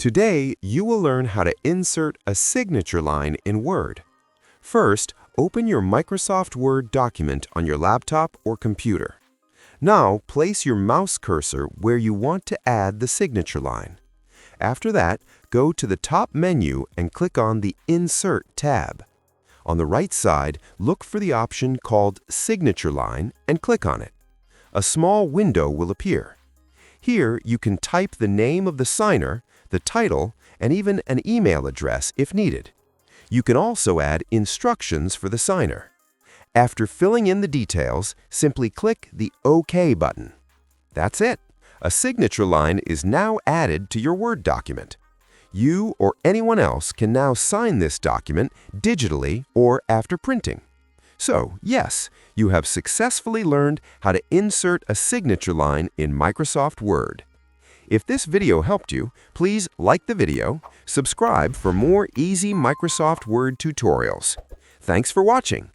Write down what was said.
Today, you will learn how to insert a signature line in Word. First, open your Microsoft Word document on your laptop or computer. Now, place your mouse cursor where you want to add the signature line. After that, go to the top menu and click on the Insert tab. On the right side, look for the option called Signature Line and click on it. A small window will appear. Here, you can type the name of the signer, the title, and even an email address if needed. You can also add instructions for the signer. After filling in the details, simply click the OK button. That's it. A signature line is now added to your Word document. You or anyone else can now sign this document digitally or after printing. So, yes, you have successfully learned how to insert a signature line in Microsoft Word. If this video helped you, please like the video, subscribe for more easy Microsoft Word tutorials. Thanks for watching.